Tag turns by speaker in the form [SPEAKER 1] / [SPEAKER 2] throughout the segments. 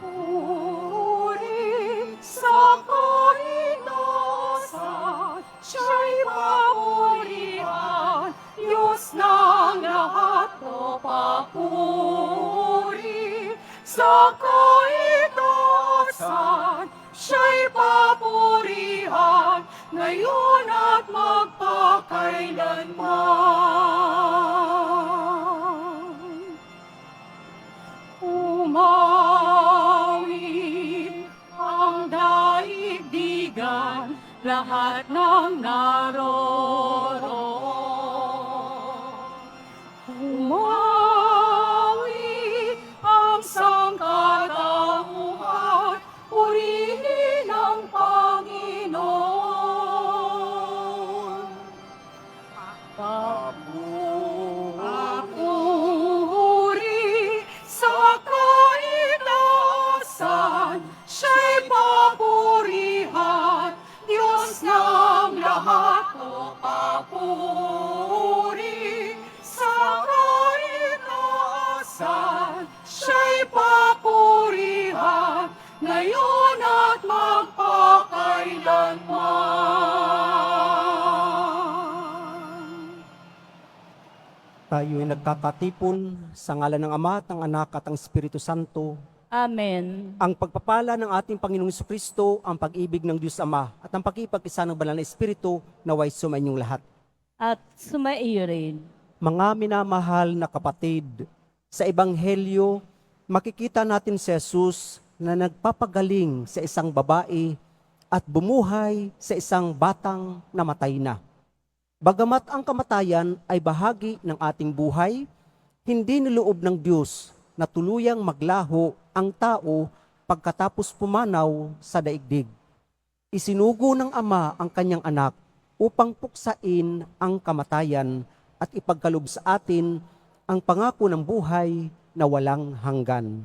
[SPEAKER 1] Puri sa kainasan, siya'y papurihan, Diyos ng lahat o papuri. Sa kaitasan, siya'y papurihan, ngayon at magpakailanman. Umawit ang daigdigan, lahat ng naroroon. Umawit ang sangkatauhan, purihin ang Panginoon. Papuri sa kaitaasan, siya'y papurihan, Diyos ng lahat o papuri. Sa kaitaasan, siya'y papurihan, ngayon at magpakailanman.
[SPEAKER 2] Tayo'y nagkakatipon sa ngalan ng Ama at ng Anak at ng Espiritu Santo.
[SPEAKER 3] Amen.
[SPEAKER 2] Ang pagpapala ng ating Panginoong Kristo, ang pag-ibig ng Diyos Ama at ang pakipag-isa ng Banal na Espiritu naway sumainyong lahat.
[SPEAKER 3] At sumaiyo rin.
[SPEAKER 2] Mga minamahal na kapatid, sa Ebanghelyo, makikita natin si Jesus na nagpapagaling sa isang babae at bumuhay sa isang batang namatay na. Bagamat ang kamatayan ay bahagi ng ating buhay, hindi niloob ng Diyos na tuluyang maglaho ang tao pagkatapos pumanaw sa daigdig. Isinugo ng Ama ang kanyang anak upang puksain ang kamatayan at ipagkaloob sa atin ang pangako ng buhay na walang hanggan.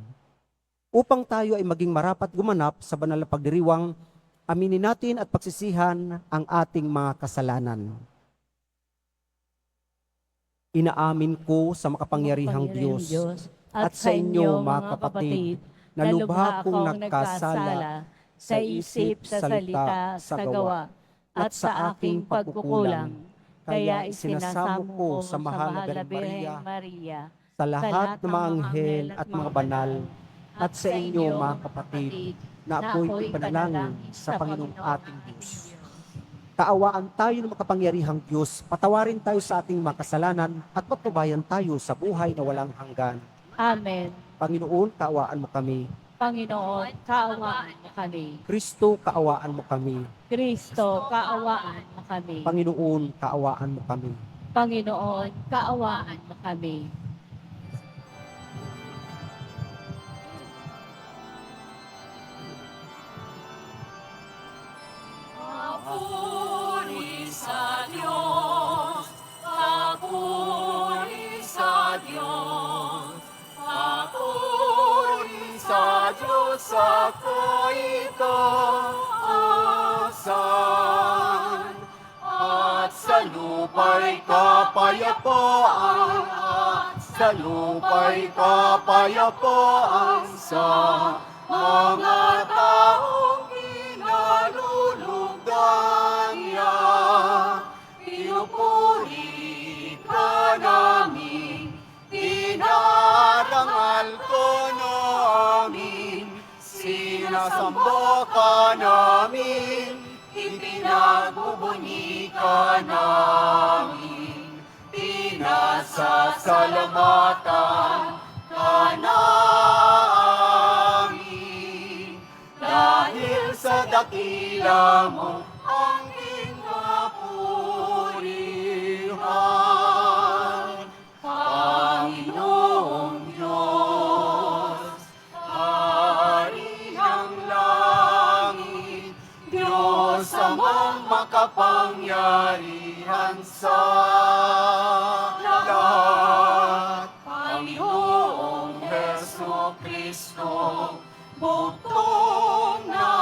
[SPEAKER 2] Upang tayo ay maging marapat gumanap sa banal na pagdiriwang, aminin natin at pagsisihan ang ating mga kasalanan. Inaamin ko sa makapangyarihang Diyos at sa inyo, mga kapatid, na lubha kong nagkasala sa isip, sa salita, sa gawa, at sa aking pagkukulang. Kaya isinasamo ko sa mahal na Birhen Maria, sa lahat ng mga anghel at mga banal, at sa inyo, mga kapatid, na ako'y ipanalangin sa Panginoong ating Diyos. Kaawaan tayo ng makapangyarihang Diyos, patawarin tayo sa ating mga kasalanan at patnubayan tayo sa buhay na walang hanggan.
[SPEAKER 3] Amen.
[SPEAKER 2] Panginoon, kaawaan mo kami.
[SPEAKER 3] Panginoon, kaawaan mo kami.
[SPEAKER 2] Kristo, kaawaan mo kami.
[SPEAKER 3] Kristo, kaawaan mo kami.
[SPEAKER 2] Panginoon, kaawaan mo kami.
[SPEAKER 3] Panginoon, kaawaan mo kami.
[SPEAKER 1] Papuri sa Diyos, papuri sa Diyos, papuri sa Diyos sa kaitaasan, at sa lupa'y kapayapaan, at sa lupa'y kapayapaan sa mga taong pinalulugdan niya. Pinupuri ka namin, pinarangal ka namin, sinasamba ka namin, ipinagbubuni ka namin, pinasasalamatan ka namin. Dahil sa dakila mo ang kinapurihan, Panginoong Diyos, Hari ng langit, Diyos amang makapangyarihan sa lahat, Panginoong Jesucristo, bugtong na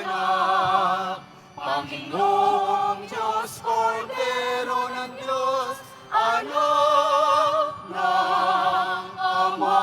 [SPEAKER 1] anak, Panginoong Diyos, Kordero ng Diyos, anak ng Ama.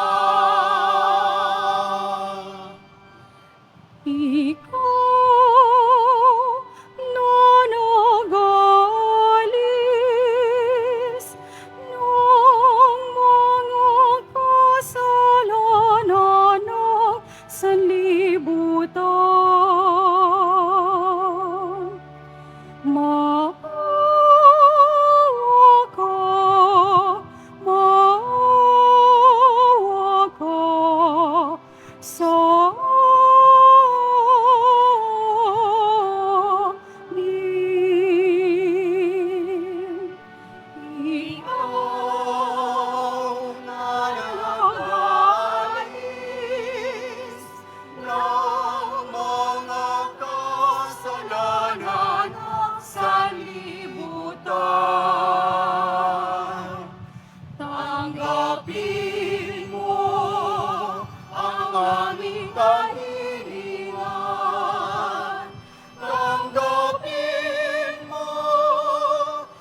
[SPEAKER 1] kahilingan. Tanggapin mo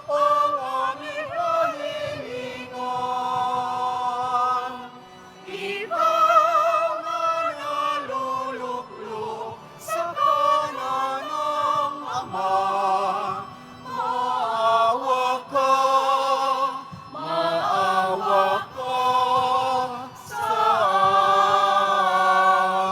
[SPEAKER 1] ang aming kahilingan. Ikaw na naluluklok sa kanan ng Ama, maawa ka sa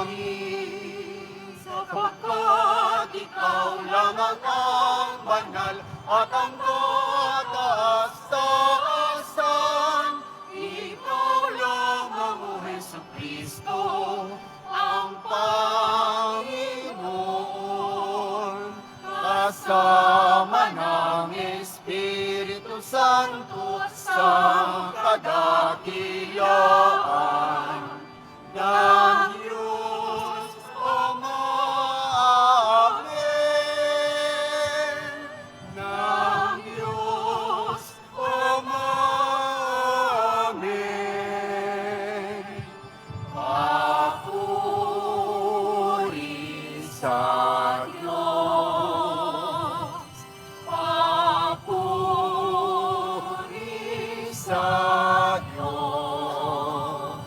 [SPEAKER 1] amin. Sapagkat ikaw lamang ang banal at ang kataas-taasan. Ikaw lamang, O Jesucristo, ang Panginoon. Kasama ng Espiritu Santo sa kadakilaan ng Diyos Ama. Amen. Ng Diyos Ama. Amen. Papuri sa Diyos. Papuri sa Diyos.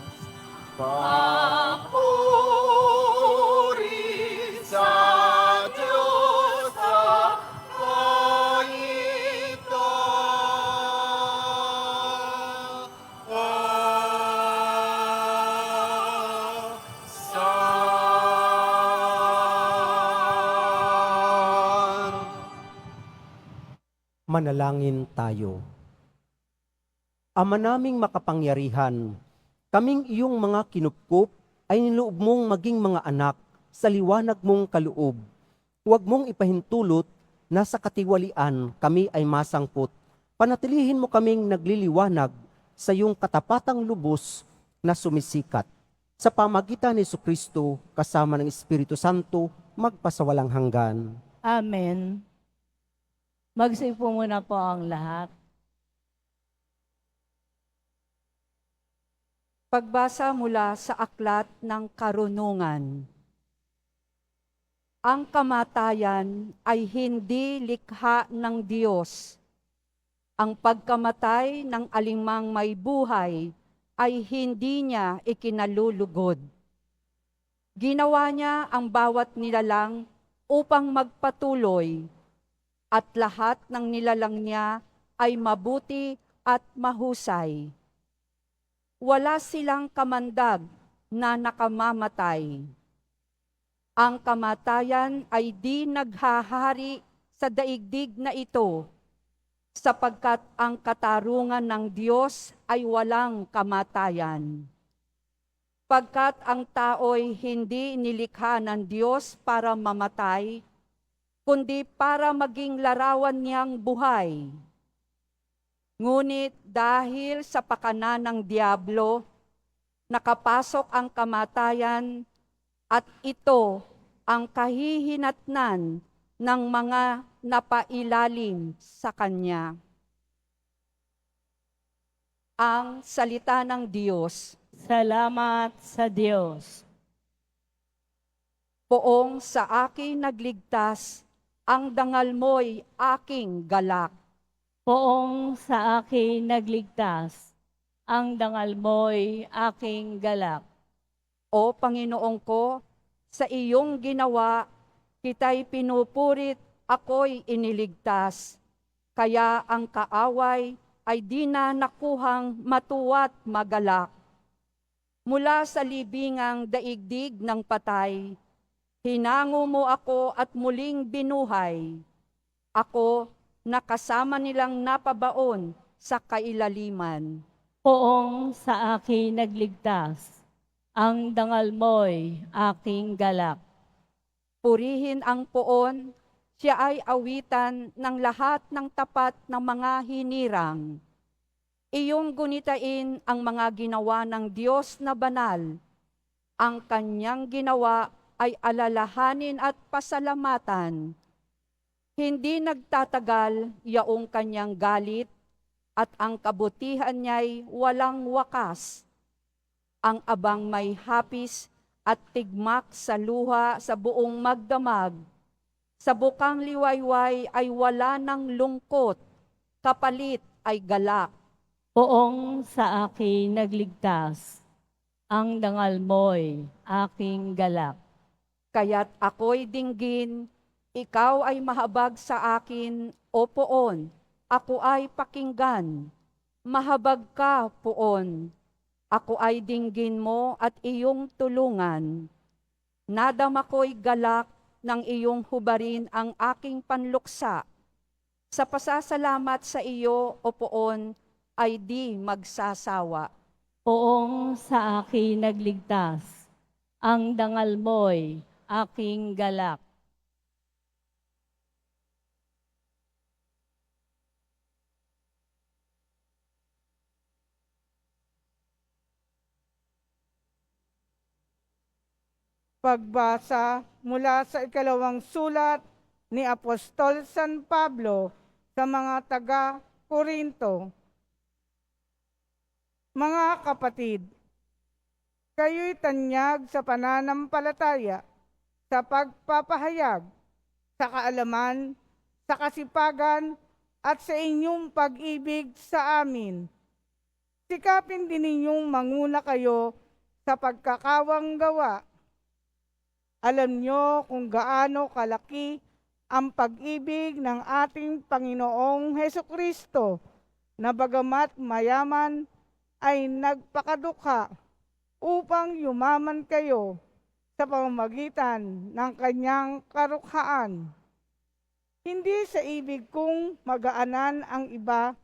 [SPEAKER 1] Papuri sa Diyos sa kaitaasan.
[SPEAKER 2] Manalangin tayo. Ama naming makapangyarihan, kaming iyong mga kinupkup ay niloob mong maging mga anak sa liwanag mong kaloob. Huwag mong ipahintulot na sa katiwalian kami ay masangkot. Panatilihin mo kaming nagliliwanag sa iyong katapatang lubos na sumisikat. Sa pamagitan ni Jesucristo kasama ng Espiritu Santo, magpasawalang hanggan.
[SPEAKER 3] Amen. Magsipo muna po ang lahat.
[SPEAKER 4] Pagbasa mula sa Aklat ng Karunungan. Ang kamatayan ay hindi likha ng Diyos. Ang pagkamatay ng alinmang may buhay ay hindi niya ikinalulugod. Ginawa niya ang bawat nilalang upang magpatuloy, at lahat ng nilalang niya ay mabuti at mahusay. Wala silang kamandag na nakamamatay. Ang kamatayan ay di naghahari sa daigdig na ito, sapagkat ang katarungan ng Diyos ay walang kamatayan. Pagkat ang tao'y hindi nilikha ng Diyos para mamatay, kundi para maging larawan niyang buhay. Ngunit dahil sa pakana ng Diablo, nakapasok ang kamatayan at ito ang kahihinatnan ng mga napailalim sa Kanya. Ang salita ng Diyos.
[SPEAKER 3] Salamat sa Diyos.
[SPEAKER 4] Poong sa akin nagligtas, ang dangal mo'y aking galak.
[SPEAKER 3] Poong sa akin nagligtas, ang dangal mo'y aking galak.
[SPEAKER 4] O Panginoon ko, sa iyong ginawa, kita'y pinupurit, ako'y iniligtas. Kaya ang kaaway ay di na nakuhang matuwa't magalak. Mula sa libingang daigdig ng patay, hinango mo ako at muling binuhay. Ako, nakasama nilang napabaon sa kailaliman.
[SPEAKER 3] Poong sa akin nagligtas, ang dangal mo'y aking galak.
[SPEAKER 4] Purihin ang poon, siya ay awitan ng lahat ng tapat ng mga hinirang. Iyong gunitain ang mga ginawa ng Diyos na banal. Ang kanyang ginawa ay alalahanin at pasalamatan. Hindi nagtatagal yaong kanyang galit, at ang kabutihan niya'y walang wakas. Ang abang may hapis at tigmak sa luha sa buong magdamag. Sa bukang liwayway ay wala ng lungkot, kapalit ay galak.
[SPEAKER 3] Poong sa akin nagligtas, ang dangal mo'y aking galak.
[SPEAKER 4] Kaya't ako'y dinggin, ikaw ay mahabag sa akin, o poon, ako ay pakinggan. Mahabag ka, poon, ako ay dinggin mo at iyong tulungan. Nadama ko'y galak ng iyong hubarin ang aking panluksa. Sa pasasalamat sa iyo, o poon, ay di magsasawa.
[SPEAKER 3] Poong sa akin nagligtas, ang dangal mo'y aking galak.
[SPEAKER 1] Pagbasa mula sa ikalawang sulat ni Apostol San Pablo sa mga taga-Korinto. Mga kapatid, kayo'y tanyag sa pananampalataya, sa pagpapahayag, sa kaalaman, sa kasipagan, at sa inyong pag-ibig sa amin. Sikapin din ninyong manguna kayo sa pagkakawang gawa. Alam nyo kung gaano kalaki ang pag-ibig ng ating Panginoong Hesukristo na bagamat mayaman ay nagpakadukha upang yumaman kayo sa pamamagitan ng kanyang karukhaan. Hindi sa ibig kong magaanan ang iba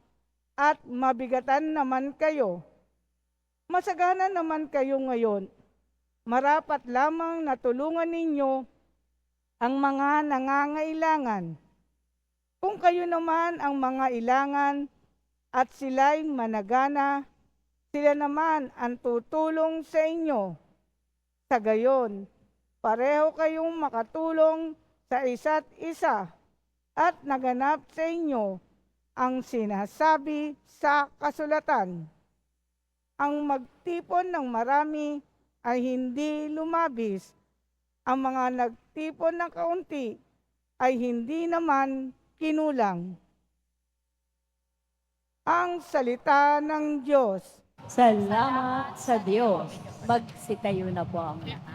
[SPEAKER 1] at mabigatan naman kayo. Masagana naman kayo ngayon. Marapat lamang na tulungan ninyo ang mga nangangailangan. Kung kayo naman ang mga ilangan at sila'y managana, sila naman ang tutulong sa inyo. Sa gayon, pareho kayong makatulong sa isa't isa at naganap sa inyo ang sinasabi sa kasulatan. Ang magtipon ng marami ay hindi lumabis. Ang mga nagtipon ng kaunti ay hindi naman kinulang. Ang salita ng Diyos.
[SPEAKER 3] Salamat sa Diyos. Magsitayo na po ang lahat.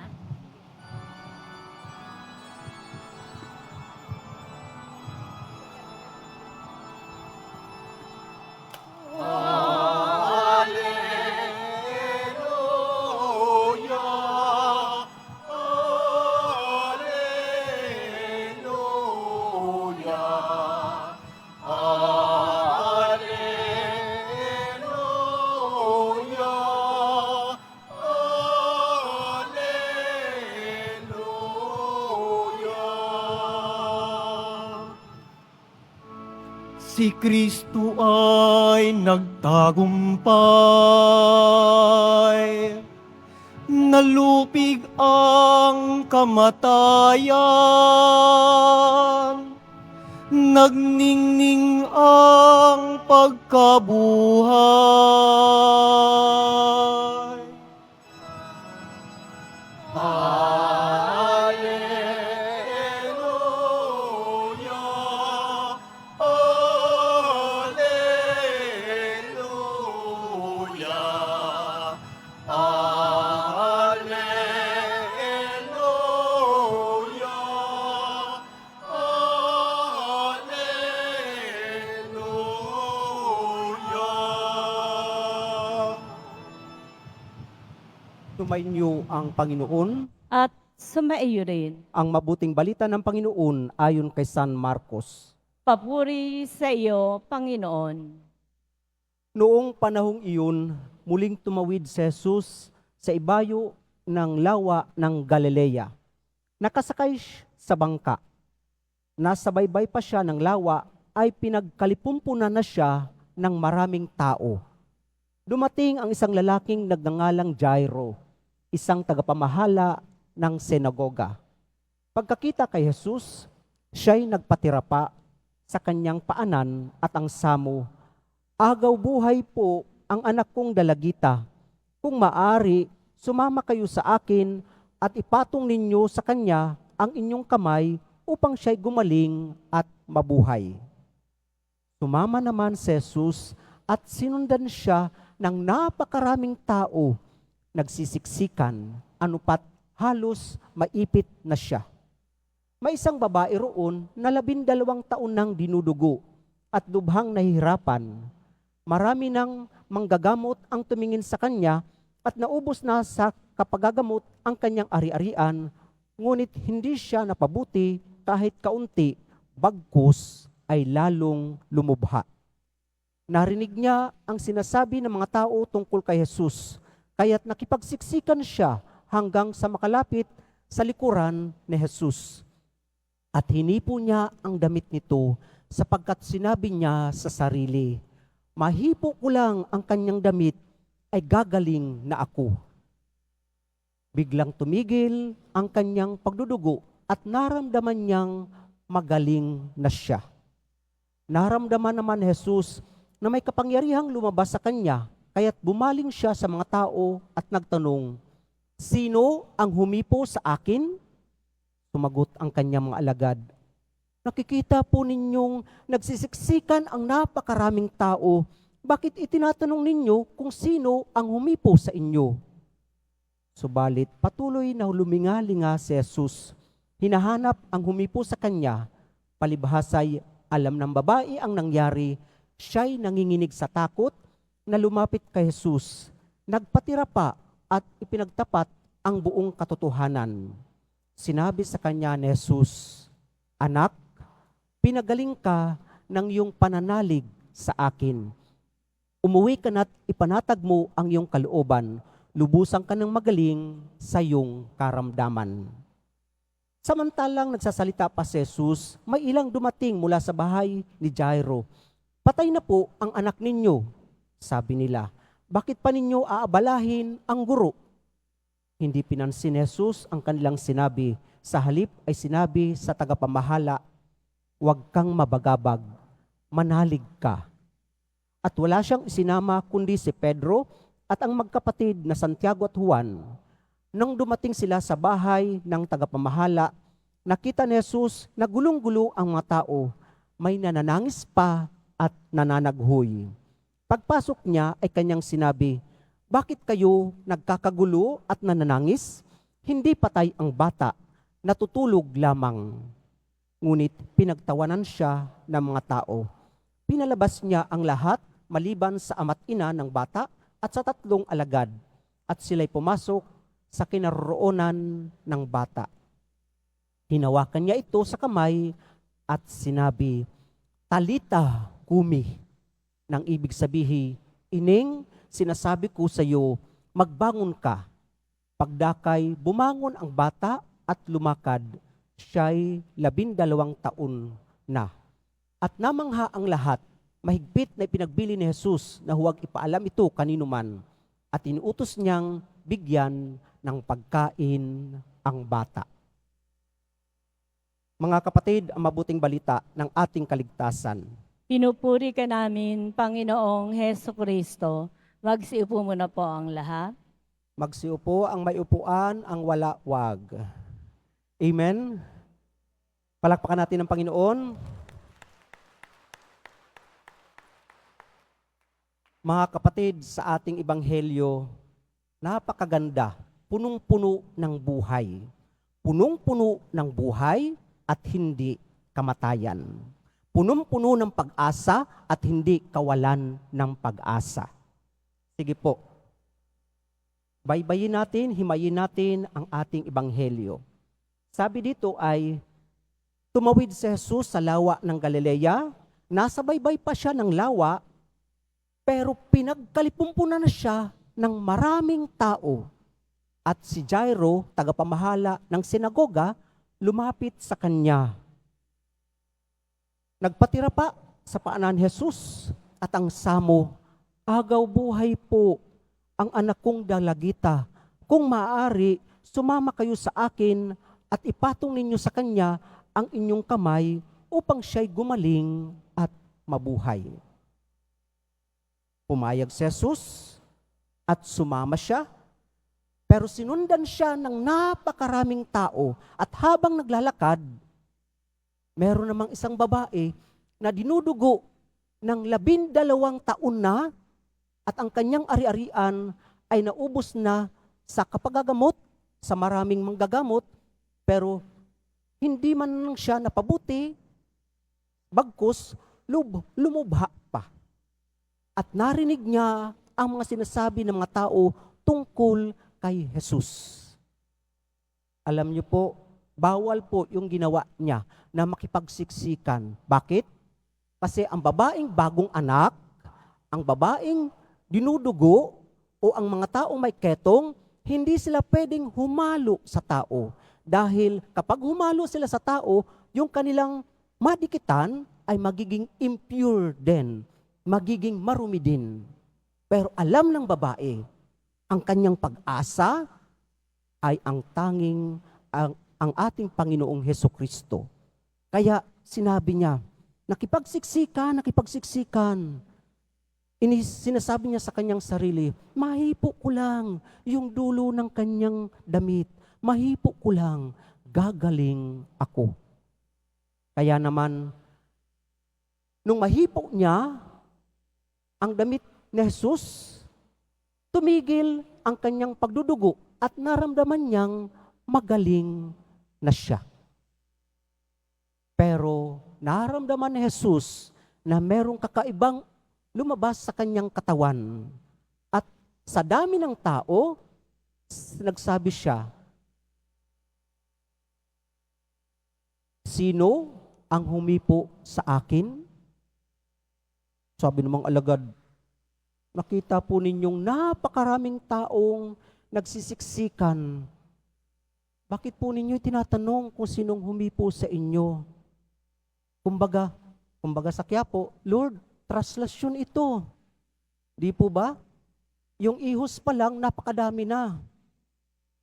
[SPEAKER 5] Si Kristo ay nagtagumpay, nalupig ang kamatayan, nagningning ang pagkabuhay.
[SPEAKER 2] Sumainyo ang Panginoon.
[SPEAKER 3] At sumaiyo rin.
[SPEAKER 2] Ang mabuting balita ng Panginoon ayon kay San Marcos.
[SPEAKER 3] Papuri sa iyo, Panginoon.
[SPEAKER 2] Noong panahong iyon, muling tumawid si Jesus sa ibayo ng lawa ng Galilea. Nakasakay sa bangka. Nasa baybay pa siya ng lawa ay pinagkalipumpunan na siya ng maraming tao. Dumating ang isang lalaking nagngangalang Jairo, isang tagapamahala ng sinagoga. Pagkakita kay Jesus, siya'y nagpatira pa sa kanyang paanan at ang samo, "Agaw buhay po ang anak kong dalagita. Kung maari, sumama kayo sa akin at ipatong ninyo sa kanya ang inyong kamay upang siya'y gumaling at mabuhay. Sumama naman si Jesus at sinundan siya ng napakaraming tao, nagsisiksikan, anupat halos maipit na siya. May isang babae roon na 12 taon nang dinudugo at lubhang nahihirapan. Marami nang manggagamot ang tumingin sa kanya at naubos na sa kapagagamot ang kanyang ari-arian, ngunit hindi siya napabuti kahit kaunti, bagkus ay lalong lumubha. Narinig niya ang sinasabi ng mga tao tungkol kay Jesus, kaya't nakipagsiksikan siya hanggang sa makalapit sa likuran ni Jesus. At hinipo niya ang damit nito sapagkat sinabi niya sa sarili, mahipo ko lang ang kanyang damit ay gagaling na ako. Biglang tumigil ang kanyang pagdudugo at naramdaman niyang magaling na siya. Naramdaman naman ni Jesus na may kapangyarihang lumabas sa kanya, kaya't bumaling siya sa mga tao at nagtanong, sino ang humipo sa akin? Sumagot ang kanyang mga alagad, nakikita po ninyong nagsisiksikan ang napakaraming tao. Bakit itinatanong ninyo kung sino ang humipo sa inyo? Subalit patuloy na lumingalinga si Jesus. Hinahanap ang humipo sa kanya. Palibhasay, alam ng babae ang nangyari. Siya'y nanginginig sa takot na lumapit kay Jesus. Nagpatira pa at ipinagtapat ang buong katotohanan. Sinabi sa kanya ni Jesus, anak, pinagaling ka ng iyong pananalig sa akin. Umuwi ka na't ipanatag mo ang iyong kalooban. Lubusan ka ng magaling sa iyong karamdaman. Samantalang nagsasalita pa si Jesus, may ilang dumating mula sa bahay ni Jairo. Patay na po ang anak ninyo, sabi nila. Bakit pa ninyo aabalahin ang guro? Hindi pinansin ni Jesus ang kanilang sinabi. Sa halip ay sinabi sa tagapamahala, huwag kang mabagabag, manalig ka. At wala siyang isinama kundi si Pedro at ang magkapatid na Santiago at Juan. Nang dumating sila sa bahay ng tagapamahala, nakita ni Jesus na gulong-gulo ang mga tao. May nananangis pa at nananaghoy. Pagpasok niya ay kanyang sinabi, bakit kayo nagkakagulo at nananangis? Hindi patay ang bata, natutulog lamang. Ngunit pinagtawanan siya ng mga tao. Pinalabas niya ang lahat maliban sa ama't ina ng bata at sa 3 alagad, at sila'y pumasok sa kinaroroonan ng bata. Hinawakan niya ito sa kamay at sinabi, Talita kumi, nang ibig sabihin, ining, sinasabi ko sa iyo, magbangon ka. Pagdakay, bumangon ang bata at lumakad. Siya'y 12 taon na. At namangha ang lahat, mahigpit na ipinagbili ni Jesus na huwag ipaalam ito kanino man. At inuutos niyang bigyan ng pagkain ang bata. Mga kapatid, ang mabuting balita ng ating kaligtasan.
[SPEAKER 3] Pinupuri ka namin, Panginoong Heso Kristo. Magsiupo muna po ang lahat.
[SPEAKER 2] Magsiupo ang may upuan, ang wala wag. Amen? Palakpakan natin ang Panginoon. Mga kapatid, sa ating ebanghelyo, napakaganda, punong-puno ng buhay. Punong-puno ng buhay at hindi kamatayan. Punong-puno ng pag-asa at hindi kawalan ng pag-asa. Sige po, baybayin natin, himayin natin ang ating ebanghelyo. Sabi dito ay, tumawid si Jesus sa lawa ng Galilea, nasa baybay pa siya ng lawa, pero pinagkalipumpunan na siya ng maraming tao. At si Jairo, tagapamahala ng sinagoga, lumapit sa kanya. Nagpatira pa sa paanan Jesus at ang samo, agaw buhay po ang anak kong dalagita. Kung maaari, sumama kayo sa akin at ipatong ninyo sa kanya ang inyong kamay upang siya'y gumaling at mabuhay. Pumayag si Jesus at sumama siya. Pero sinundan siya ng napakaraming tao at habang naglalakad, meron namang isang babae na dinudugo ng 12 taon na at ang kanyang ari-arian ay naubos na sa kapagagamot, sa maraming manggagamot, pero hindi man lang siya napabuti, bagkus lumubha pa. At narinig niya ang mga sinasabi ng mga tao tungkol kay Jesus. Alam niyo po, bawal po yung ginawa niya na makipagsiksikan. Bakit? Kasi ang babaeng bagong anak, ang babaeng dinudugo, o ang mga taong may ketong, hindi sila pwedeng humalo sa tao. Dahil kapag humalo sila sa tao, yung kanilang madikitan ay magiging impure din, magiging marumi din. Pero alam ng babae, ang kanyang pag-asa ay ang tanging ang ating Panginoong Hesukristo. Kaya sinabi niya, nakipagsiksikan. Sinasabi niya sa kanyang sarili, mahipo ko lang yung dulo ng kanyang damit. Mahipo ko lang, gagaling ako. Kaya naman, nung mahipo niya ang damit ni Jesus, tumigil ang kanyang pagdudugo at naramdaman niyang magaling na siya. Pero naramdaman ni Jesus na merong kakaibang lumabas sa kanyang katawan. At sa dami ng tao, nagsabi siya, sino ang humipo sa akin? Sabi namang alagad, nakita po ninyong napakaraming taong nagsisiksikan. Bakit po ninyo tinatanong kung sinong humipo sa inyo? Kumbaga sa Quiapo, Lord, traslasyon ito. Di po ba? Yung ihos pa lang, napakadami na.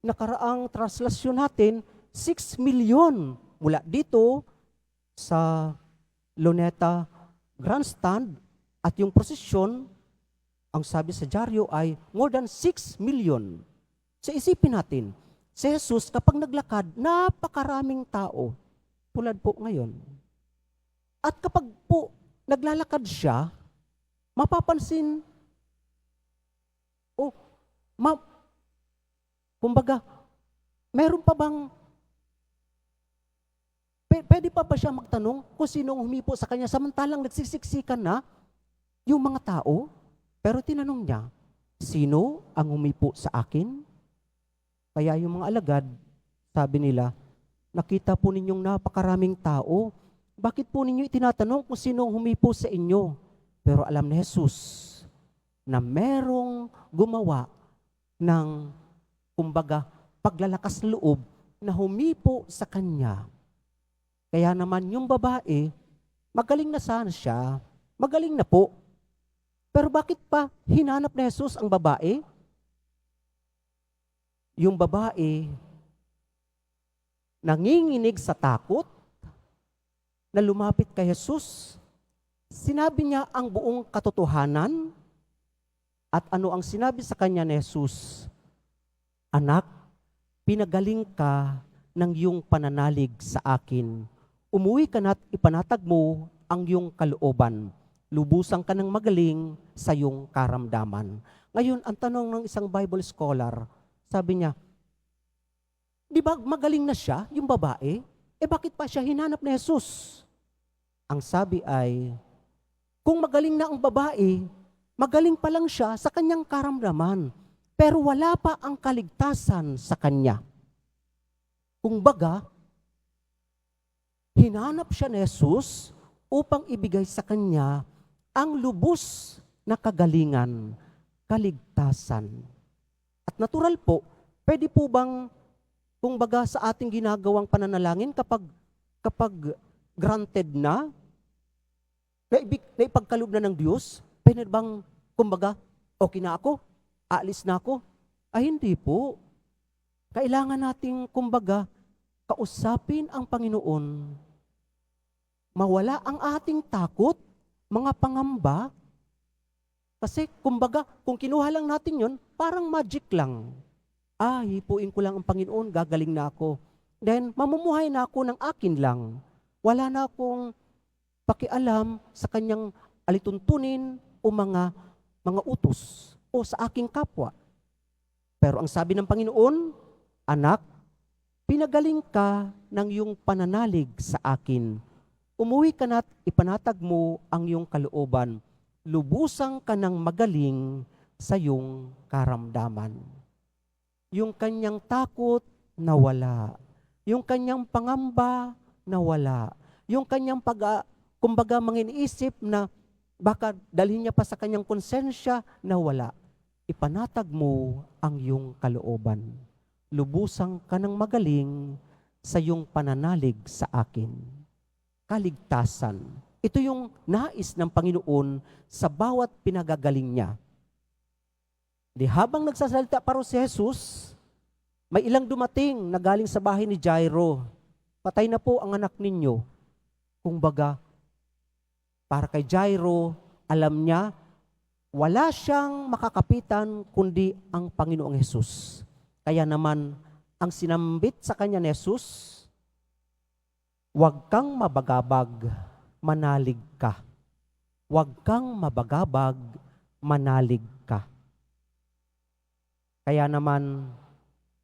[SPEAKER 2] Nakaraang traslasyon natin, 6 million mula dito sa Luneta Grandstand at yung prosesyon, ang sabi sa dyaryo ay more than 6 million. So isipin natin, si Jesus kapag naglakad, napakaraming tao. Tulad po ngayon. At kapag po naglalakad siya, mapapansin, kumbaga, meron pa bang, pwede pa ba siya magtanong kung sinong humipo sa kanya samantalang nagsisiksikan na yung mga tao? Pero tinanong niya, sino ang humipo sa akin? Kaya yung mga alagad, sabi nila, nakita po ninyong napakaraming tao. Bakit po ninyo itinatanong kung sino ang humipo sa inyo? Pero alam ni Jesus na merong gumawa ng, kumbaga, paglalakas loob na humipo sa kanya. Kaya naman yung babae, magaling na sana siya, magaling na po. Pero bakit pa hinanap ni Jesus ang babae? Yung babae, nanginginig sa takot, na lumapit kay Jesus, sinabi niya ang buong katotohanan, at ano ang sinabi sa kanya ni Jesus? Anak, pinagaling ka ng iyong pananalig sa akin. Umuwi ka na't ipanatag mo ang iyong kalooban. Lubusan ka ng magaling sa iyong karamdaman. Ngayon, ang tanong ng isang Bible scholar, sabi niya, di ba magaling na siya, yung babae? Bakit pa siya hinanap ni Jesus? Ang sabi ay, kung magaling na ang babae, magaling pa lang siya sa kanyang karamdaman, pero wala pa ang kaligtasan sa kanya. Kung baga, hinanap siya ni Jesus upang ibigay sa kanya ang lubos na kagalingan, kaligtasan. At natural po, pwede po bang, kung baga sa ating ginagawang pananalangin, kapag granted na ipagkaloob na ng Diyos, pwede bang, kumbaga, okay na ako, aalis na ako? Ay hindi po. Kailangan nating, kumbaga, kausapin ang Panginoon. Mawala ang ating takot, mga pangamba. Kasi, kumbaga, kung kinuha lang natin yon, parang magic lang. hipuin ko lang ang Panginoon, gagaling na ako. Then, mamumuhay na ako ng akin lang. Wala na akong pakialam sa kanyang alituntunin o mga utos o sa aking kapwa. Pero ang sabi ng Panginoon, anak, pinagaling ka ng iyong pananalig sa akin. Umuwi ka na't ipanatag mo ang iyong kalooban. Lubusang ka ng magaling sa iyong karamdaman. Yung kanyang takot, nawala. Yung kanyang pangamba, nawala. Yung kanyang kumbaga manginiisip na baka dalhin niya pa sa kanyang konsensya, nawala. Ipanatag mo ang iyong kalooban. Lubusang ka ng magaling sa iyong pananalig sa akin. Kaligtasan. Ito yung nais ng Panginoon sa bawat pinagagaling niya. Di habang nagsasalita pa si Jesus, may ilang dumating na galing sa bahay ni Jairo. Patay na po ang anak ninyo. Kumbaga, para kay Jairo, alam niya, wala siyang makakapitan kundi ang Panginoong Jesus. Kaya naman, ang sinambit sa kanya ni Jesus, huwag kang mabagabag, manalig ka. Huwag kang mabagabag, manalig ka. Kaya naman,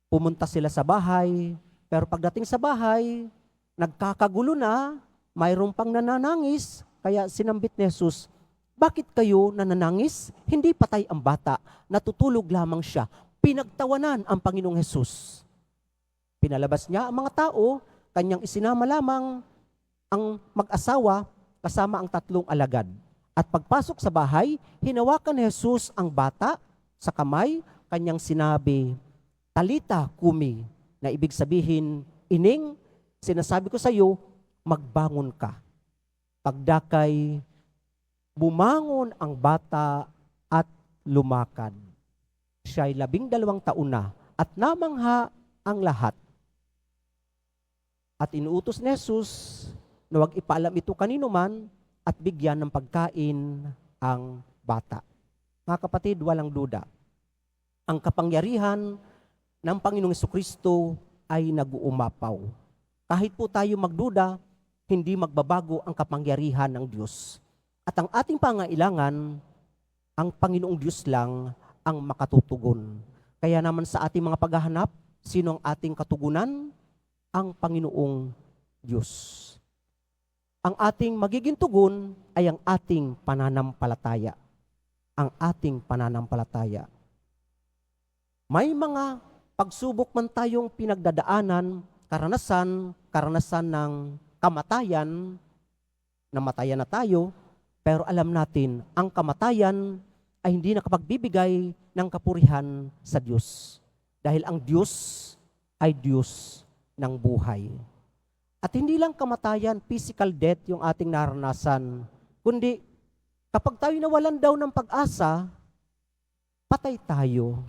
[SPEAKER 2] pumunta sila sa bahay, pero pagdating sa bahay, nagkakagulo na, mayroon pang nananangis, kaya sinambit ni Jesus, bakit kayo nananangis? Hindi patay ang bata, natutulog lamang siya. Pinagtawanan ang Panginoong Jesus. Pinalabas niya ang mga tao, kanyang isinama lamang ang mag-asawa kasama ang 3 alagad. At pagpasok sa bahay, hinawakan ni Jesus ang bata sa kamay, kanyang sinabi, Talita kumi, na ibig sabihin, ining, sinasabi ko sa iyo, magbangon ka. Pagdakay, bumangon ang bata at lumakad. Siya ay 12 taon na at namangha ang lahat. At inuutos ni Jesus na huwag ipaalam ito kanino man at bigyan ng pagkain ang bata. Mga kapatid, walang duda. Ang kapangyarihan ng Panginoong Jesucristo ay nag-uumapaw. Kahit po tayo magduda, hindi magbabago ang kapangyarihan ng Diyos. At ang ating pangailangan, ang Panginoong Diyos lang ang makatutugon. Kaya naman sa ating mga paghahanap, sino ang ating katugunan? Ang Panginoong Diyos. Ang ating magiging tugon ay ang ating pananampalataya. Ang ating pananampalataya. May mga pagsubok man tayong pinagdadaanan, karanasan ng kamatayan, namatayan na tayo, pero alam natin, ang kamatayan ay hindi nakapagbibigay ng kapurihan sa Diyos. Dahil ang Diyos ay Diyos ng buhay. At hindi lang kamatayan, physical death yung ating naranasan, kundi kapag tayo nawalan daw ng pag-asa, patay tayo.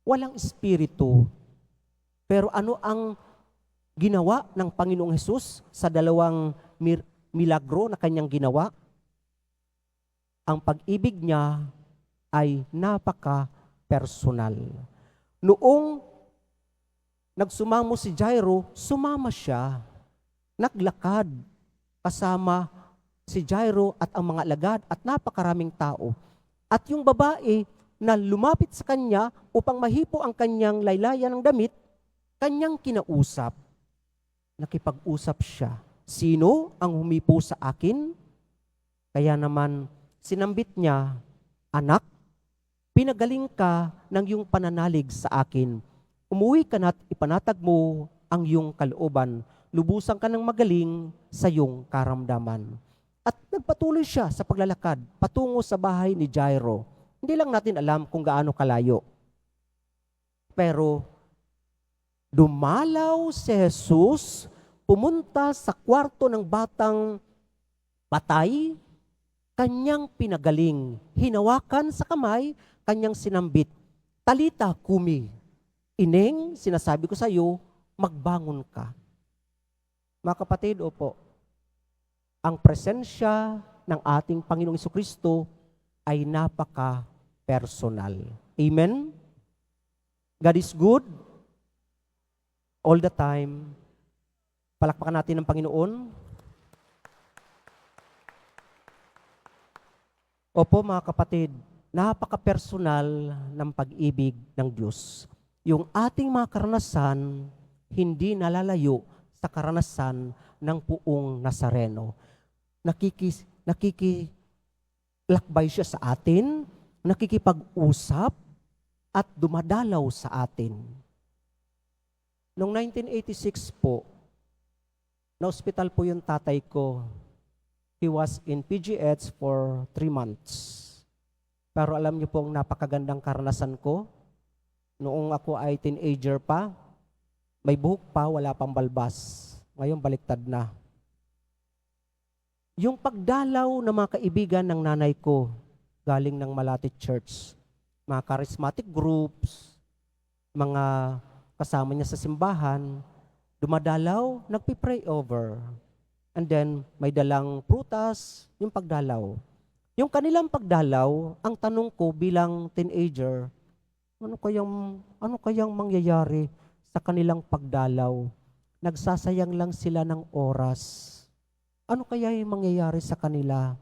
[SPEAKER 2] Walang espiritu. Pero ano ang ginawa ng Panginoong Hesus sa 2 milagro na kanyang ginawa? Ang pag-ibig niya ay napaka-personal. Noong nagsumamo si Jairo, sumama siya. Naglakad kasama si Jairo at ang mga alagad at napakaraming tao. At yung babae na lumapit sa kanya upang mahipo ang kanyang laylayan ng damit, kanyang kinausap. Nakipag-usap siya. Sino ang humipo sa akin? Kaya naman, sinambit niya, anak, pinagaling ka ng iyong pananalig sa akin. Umuwi ka na't ipanatag mo ang iyong kalooban. Lubusan ka ng magaling sa iyong karamdaman. At nagpatuloy siya sa paglalakad patungo sa bahay ni Jairo. Hindi lang natin alam kung gaano kalayo. Pero dumalaw si Jesus, pumunta sa kwarto ng batang patay, kanyang pinagaling, hinawakan sa kamay, kanyang sinambit, Talita kumi, Ineng, sinasabi ko sa iyo, magbangon ka. Mga kapatid, opo, ang presensya ng ating Panginoong Jesucristo ay napaka-personal. Amen? God is good all the time. Palakpakan natin ng Panginoon. Opo mga kapatid, napaka-personal ng pag-ibig ng Diyos. Yung ating mga karanasan, hindi nalalayo sa karanasan ng puong Nazareno. Nakikilakbay siya sa atin, nakikipag-usap, at dumadalaw sa atin. Noong 1986 po, na-hospital po yung tatay ko. He was in PGH for 3 months. Pero alam niyo pong napakagandang karanasan ko. Noong ako ay teenager pa, may buhok pa, wala pang balbas. Ngayon baliktad na. Yung pagdalaw ng mga kaibigan ng nanay ko, galing ng Malate Church, mga charismatic groups, mga kasama niya sa simbahan, dumadalaw, nagpipray over. And then, may dalang prutas, yung pagdalaw. Yung kanilang pagdalaw, ang tanong ko bilang teenager, ano kayang mangyayari sa kanilang pagdalaw? Nagsasayang lang sila ng oras. Ano kaya yung mangyayari sa kanila?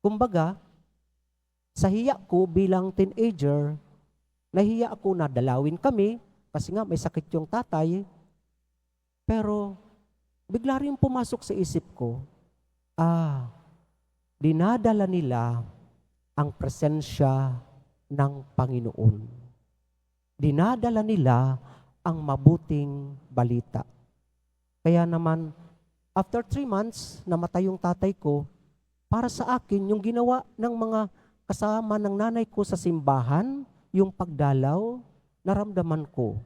[SPEAKER 2] Kumbaga, sa hiya ko bilang teenager, nahiya ako na dalawin kami, kasi nga may sakit yung tatay, pero bigla rin pumasok sa isip ko, dinadala nila ang presensya ng Panginoon. Dinadala nila ang mabuting balita. Kaya naman, after 3 months, namatay yung tatay ko, para sa akin, yung ginawa ng mga kasama ng nanay ko sa simbahan, yung pagdalaw, naramdaman ko,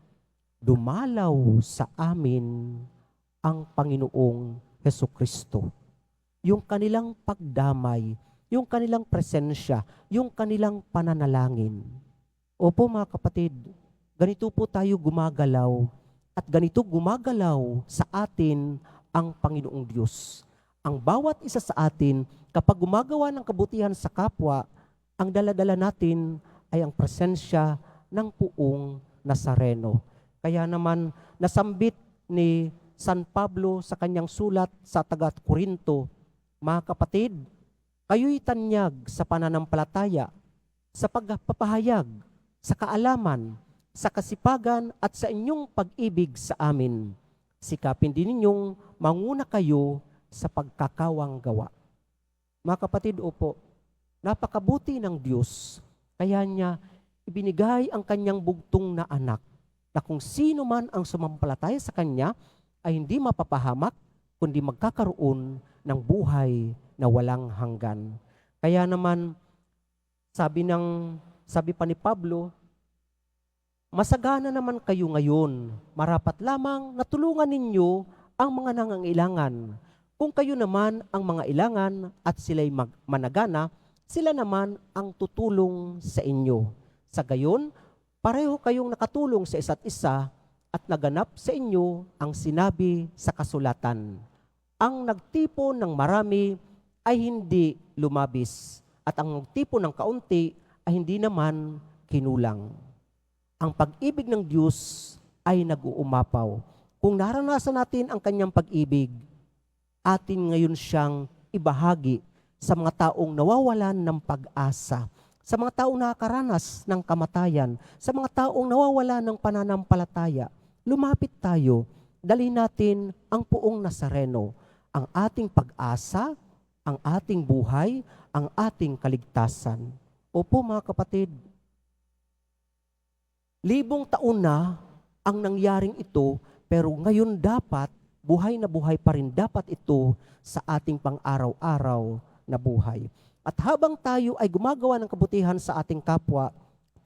[SPEAKER 2] dumalaw sa amin ang Panginoong Hesukristo. Yung kanilang pagdamay, yung kanilang presensya, yung kanilang pananalangin. Opo mga kapatid, ganito po tayo gumagalaw at ganito gumagalaw sa atin ang Panginoong Diyos. Ang bawat isa sa atin, kapag gumagawa ng kabutihan sa kapwa, ang daladala natin ay ang presensya ng puong Nazareno. Kaya naman, nasambit ni San Pablo sa kanyang sulat sa taga-Korinto, mga kapatid, kayo'y tanyag sa pananampalataya, sa pagpapahayag, sa kaalaman, sa kasipagan at sa inyong pag-ibig sa amin. Sikapin din ninyong manguna kayo sa pagkakawang gawa. Mga kapatid, opo, napakabuti ng Diyos, kaya niya ibinigay ang kanyang bugtong na anak, na kung sino man ang sumampalataya sa Kanya ay hindi mapapahamak, kundi magkakaroon ng buhay na walang hanggan. Kaya naman, sabi pa ni Pablo, masagana naman kayo ngayon, marapat lamang natulungan ninyo ang mga nangangailangan. Kung kayo naman ang mga ilangan at sila'y managana, sila naman ang tutulong sa inyo. Sa gayon, pareho kayong nakatulong sa isa't isa at naganap sa inyo ang sinabi sa kasulatan. Ang nagtipon ng marami ay hindi lumabis at ang nagtipon ng kaunti ay hindi naman kinulang. Ang pag-ibig ng Diyos ay nag-uumapaw. Kung naranasan natin ang kanyang pag-ibig, atin ngayon siyang ibahagi sa mga taong nawawalan ng pag-asa, sa mga taong nakakaranas ng kamatayan, sa mga taong nawawala ng pananampalataya. Lumapit tayo, dalhin natin ang puong Nazareno, ang ating pag-asa, ang ating buhay, ang ating kaligtasan. Opo mga kapatid, 1,000 taon na ang nangyaring ito, pero ngayon dapat, buhay na buhay pa rin dapat ito sa ating pang-araw-araw na buhay. At habang tayo ay gumagawa ng kabutihan sa ating kapwa,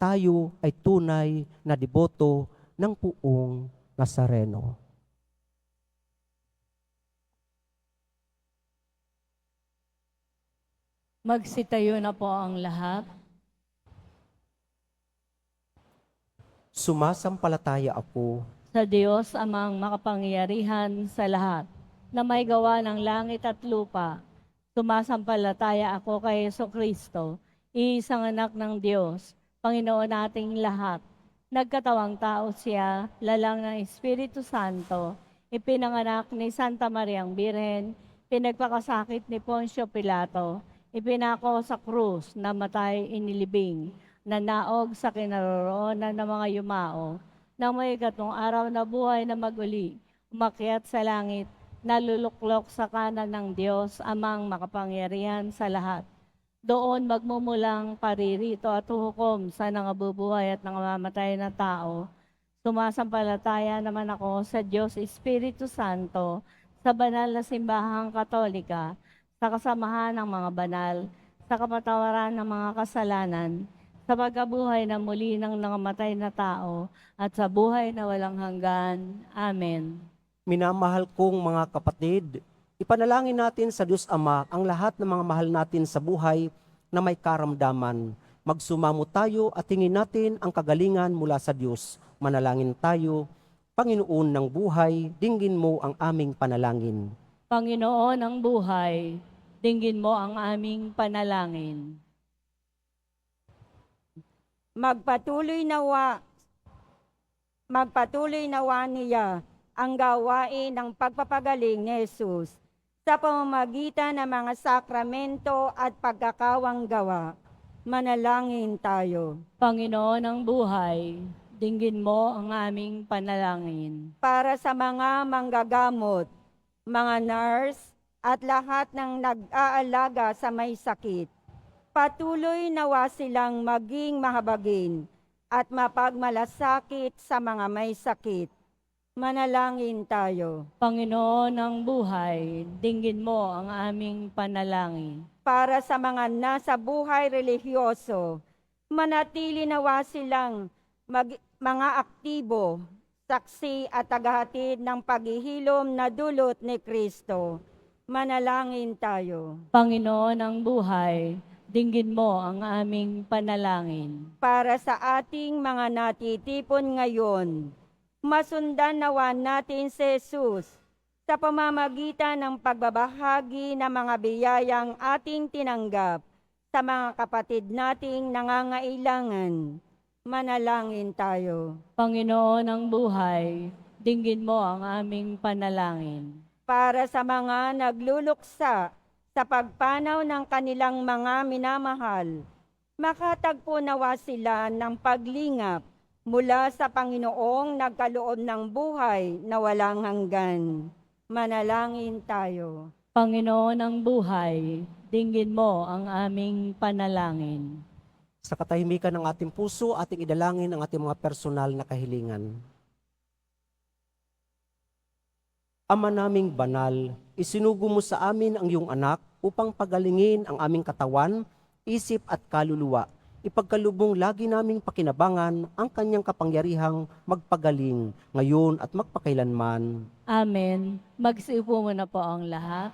[SPEAKER 2] tayo ay tunay na deboto ng puong Nazareno.
[SPEAKER 3] Magsitayo na po ang lahat.
[SPEAKER 2] Sumasampalataya ako
[SPEAKER 3] Sa Diyos amang makapangyarihan sa lahat, na may gawa ng langit at lupa. Sumasampalataya ako kay Jesucristo, iisang anak ng Diyos, Panginoon nating lahat, Nagkatawang tao siya, lalang ng Espiritu Santo, ipinanganak ni Santa Mariang Birhen, pinagpakasakit ni Poncio Pilato, ipinako sa krus, namatay, inilibing, nanaog sa kinaroroonan ng mga yumao, nang may gatong araw na buhay na maguli, umakyat sa langit, naluluklok sa kanan ng Diyos, amang makapangyarihan sa lahat. Doon magmumulang paririto at hukom sa nangabubuhay at nangamamatay na tao. Sumasampalataya naman ako sa Diyos Espiritu Santo, sa banal na simbahang katolika, sa kasamahan ng mga banal, sa kapatawaran ng mga kasalanan, sa pagkabuhay na muli ng nangamatay na tao, at sa buhay na walang hanggan. Amen.
[SPEAKER 2] Minamahal kong mga kapatid, ipanalangin natin sa Diyos Ama ang lahat ng mga mahal natin sa buhay na may karamdaman. Magsumamo tayo at tingin natin ang kagalingan mula sa Diyos. Manalangin tayo. Panginoon ng buhay, dinggin mo ang aming panalangin.
[SPEAKER 3] Panginoon ng buhay, dinggin mo ang aming panalangin.
[SPEAKER 4] Magpatuloy nawa niya ang gawain ng pagpapagaling ni Jesus sa pamamagitan ng mga sakramento at pagkakawang gawa. Manalangin tayo.
[SPEAKER 3] Panginoon ng buhay, dinggin mo ang aming panalangin.
[SPEAKER 4] Para sa mga manggagamot, mga nurse, at lahat ng nag-aalaga sa may sakit, patuloy nawa silang maging mahabagin at mapagmalasakit sa mga may sakit. Manalangin tayo.
[SPEAKER 3] Panginoon ng buhay, dinggin mo ang aming panalangin.
[SPEAKER 4] Para sa mga nasa buhay religyoso, manatili nawa silang mga aktibo, saksi at tagahatid ng paghihilom na dulot ni Kristo. Manalangin tayo.
[SPEAKER 3] Panginoon ng buhay, dinggin mo ang aming panalangin.
[SPEAKER 4] Para sa ating mga natitipon ngayon, masundan nawa natin si Jesus sa pamamagitan ng pagbabahagi ng mga biyayang ating tinanggap sa mga kapatid nating nangangailangan. Manalangin tayo.
[SPEAKER 3] Panginoon ng buhay, dinggin mo ang aming panalangin.
[SPEAKER 4] Para sa mga nagluluksa sa pagpanaw ng kanilang mga minamahal, makatagpo nawa sila ng paglingap mula sa Panginoong nagkaloob ng buhay na walang hanggan. Manalangin tayo.
[SPEAKER 3] Panginoon ng buhay, dinggin mo ang aming panalangin.
[SPEAKER 2] Sa katahimikan ng ating puso, ating idalangin ang ating mga personal na kahilingan. Ama naming banal, isinugo mo sa amin ang iyong anak upang pagalingin ang aming katawan, isip at kaluluwa. Ipagkalubong lagi naming pakinabangan ang kanyang kapangyarihang magpagaling ngayon at magpakailanman.
[SPEAKER 3] Amen. Magsiupo muna po ang lahat.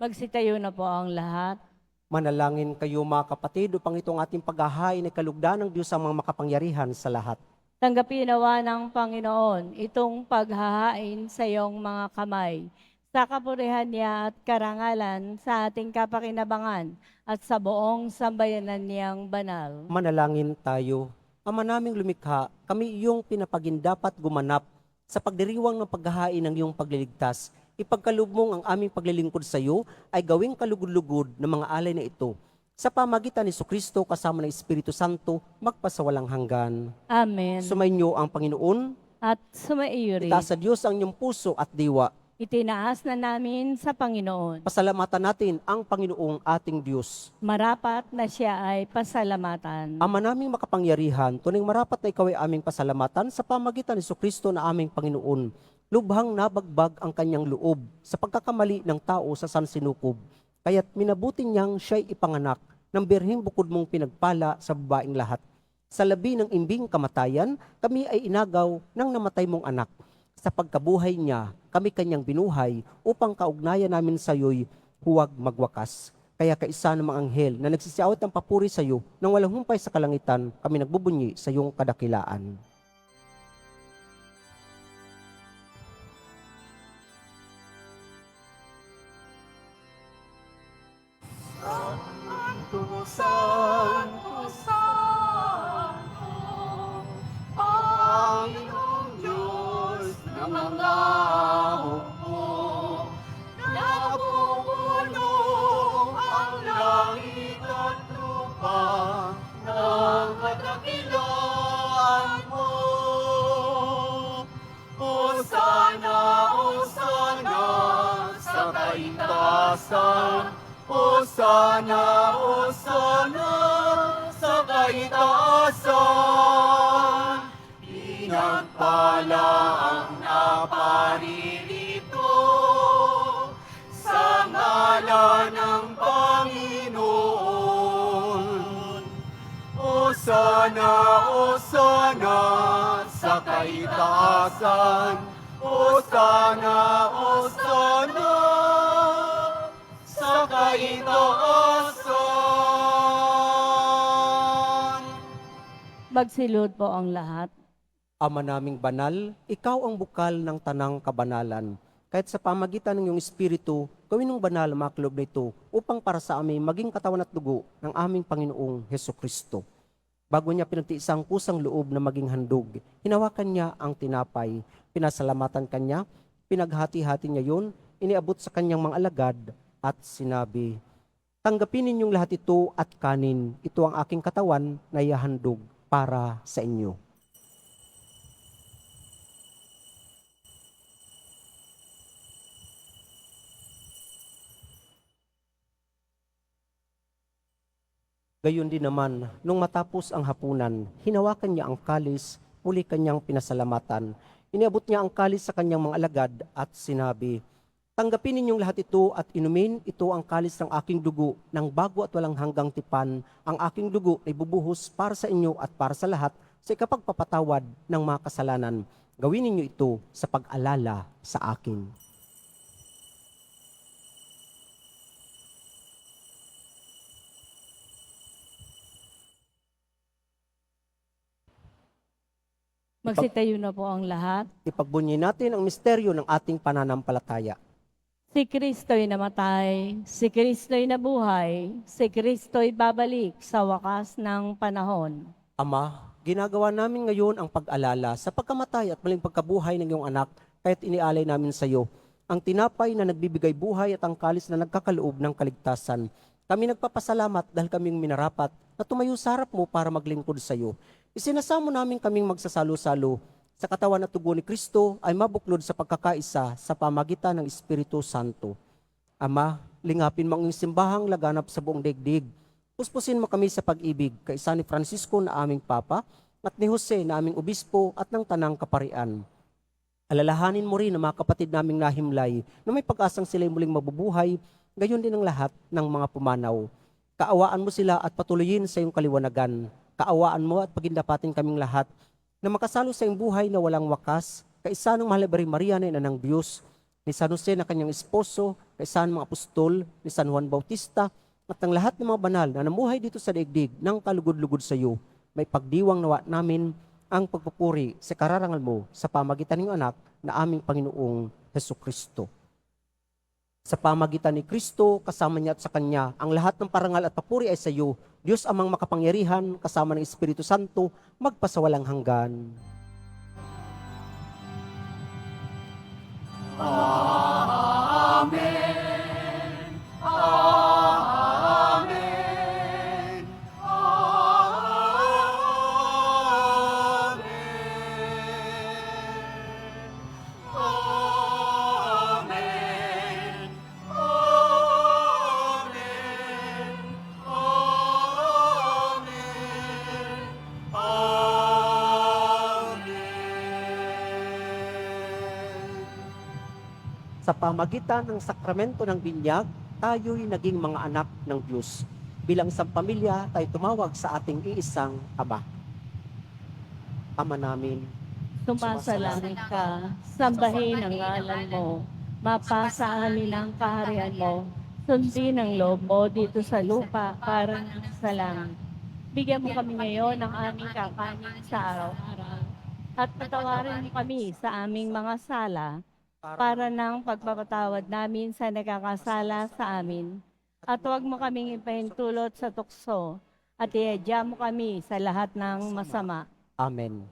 [SPEAKER 3] Magsitayo na po ang lahat.
[SPEAKER 2] Manalangin kayo mga kapatid upang itong ating paghahain ay kalugdan ng Diyos ang mga makapangyarihan sa lahat.
[SPEAKER 3] Tanggapin nawa ng Panginoon itong paghahain sa iyong mga kamay sa kapurihan niya at karangalan sa ating kapakinabangan at sa buong sambayanan niyang banal.
[SPEAKER 2] Manalangin tayo. Ama naming lumikha, kami iyong pinapagindapat gumanap sa pagdiriwang ng paghahain ng iyong pagliligtas. Ipagkaloob mong ang aming paglilingkod sa iyo ay gawing kalugod-lugod ng mga alay na ito. Sa pamagitan ni Kristo kasama ng Espiritu Santo, magpasawalang hanggan.
[SPEAKER 3] Amen.
[SPEAKER 2] Sumainyo ang Panginoon,
[SPEAKER 3] At sumaiyo rin.
[SPEAKER 2] itaas sa Diyos ang inyong puso at diwa.
[SPEAKER 3] Itinaas na namin sa Panginoon.
[SPEAKER 2] Pasalamatan natin ang Panginoong ating Diyos.
[SPEAKER 3] Marapat na siya ay pasalamatan.
[SPEAKER 2] Ama naming makapangyarihan, tunay marapat na ikaw ay aming pasalamatan sa pamagitan ni Kristo na aming Panginoon. Lubhang nabagbag ang kanyang loob sa pagkakamali ng tao sa sansinukob. Kaya't minabuti niyang siya'y ipanganak ng birheng bukod mong pinagpala sa babaeng lahat. Sa labi ng imbing kamatayan, kami ay inagaw ng namatay mong anak. Sa pagkabuhay niya, kami kanyang binuhay upang kaugnayan namin sa iyo'y huwag magwakas. Kaya kaisa ng mga anghel na nagsisiawat ng papuri sa iyo nang walang humpay sa kalangitan, kami nagbubunyi sa iyong kadakilaan.
[SPEAKER 1] Santo, Santo, Panginoong Diyos ng mga hukbo. Napupuno ang langit at lupa ng kadakilaan mo. Hosana, Hosana sa kaitaasan. Hosana, Hosana sa kaitaasan. Pinagpala ang naparirito sa ngalan ng Panginoon. Hosana, Hosana sa kaitaasan. Hosana, Hosana sa kaitaasan.
[SPEAKER 3] Magsilod po ang lahat.
[SPEAKER 2] Ama naming banal, ikaw ang bukal ng tanang kabanalan. Kahit sa pamagitan ng iyong Espiritu, gawin ng banal ang mga kaloob na ito upang para sa amin maging katawan at dugo ng aming Panginoong Hesukristo. Bago niya pinagtiis ang kusang loob na maging handog, hinawakan niya ang tinapay, pinasalamatan kanya, pinaghati-hati niya yun, iniabot sa kanyang mga alagad at sinabi, "Tanggapin ninyong lahat ito at kanin, ito ang aking katawan na ihahandog para sa inyo." Gayon din naman, nung matapos ang hapunan, hinawakan niya ang kalis, muli kanyang pinasalamatan. Iniabot niya ang kalis sa kanyang mga alagad at sinabi, "Tanggapin ninyong lahat ito at inumin, ito ang kalis ng aking dugo, ng bago at walang hanggang tipan. Ang aking dugo ay bubuhos para sa inyo at para sa lahat sa ikapagpapatawad ng mga kasalanan. Gawin ninyo ito sa pag-alala sa akin."
[SPEAKER 3] Magsitayo na po ang lahat.
[SPEAKER 2] Ipagbunyi natin ang misteryo ng ating pananampalataya.
[SPEAKER 3] Si Kristo'y namatay, si Kristo'y nabuhay, si Kristo'y babalik sa wakas ng panahon.
[SPEAKER 2] Ama, ginagawa namin ngayon ang pag-alala sa pagkamatay at maling pagkabuhay ng iyong anak, kaya't inialay namin sa iyo ang tinapay na nagbibigay buhay at ang kalis na nagkakaloob ng kaligtasan. Kami nagpapasalamat dahil kaming minarapat na tumayo sa harap mo para maglingkod sa iyo. Isinasamo namin kaming magsasalo-salo sa katawan at tugo ni Kristo ay mabuklod sa pagkakaisa sa pamagitan ng Espiritu Santo. Ama, lingapin mo ang iyong simbahang laganap sa buong daigdig. Puspusin mo kami sa pag-ibig, kaisa ni Francisco na aming Papa, at ni Jose na aming Obispo at ng Tanang Kaparian. Alalahanin mo rin ang mga kapatid naming nahimlay na may pag-asang sila'y muling mabubuhay, gayon din ang lahat ng mga pumanaw. Kaawaan mo sila at patuloyin sa iyong kaliwanagan. Kaawaan mo at pagindapatin kaming lahat na makasalo sa iyong buhay na walang wakas, kaisa ng mahal na Birheng Maria na ina ng Diyos, ni San Jose na kanyang esposo, kaisa ng mga apostol, ni San Juan Bautista, at ng lahat ng mga banal na namuhay dito sa daigdig ng kalugod-lugod sa iyo. May pagdiwang nawa namin ang pagpupuri sa kararangal mo sa pamagitan ng anak na aming Panginoong Hesukristo. Sa pamagitan ni Kristo, kasama niya at sa Kanya, ang lahat ng parangal at papuri ay sa iyo, Diyos amang makapangyarihan, kasama ng Espiritu Santo, magpasawalang hanggan. Sa pamagitan ng sakramento ng binyag, tayo'y naging mga anak ng Diyos. Bilang isang pamilya, tayo tumawag sa ating iisang Ama. Ama namin,
[SPEAKER 3] Sumasalangit ka, sambahin ang ngalan mo, mapasa amin ang kaharian mo, sundin ang loob mo dito sa lupa para ng sa langit. Bigyan mo kami ngayon ng aming kakanin sa araw-araw, at patawarin mo kami sa aming mga sala, para ng pagpapatawad namin sa nagkakasala sa amin. At huwag mo kaming ipahintulot sa tukso, at iadya mo kami sa lahat ng masama.
[SPEAKER 2] Amen.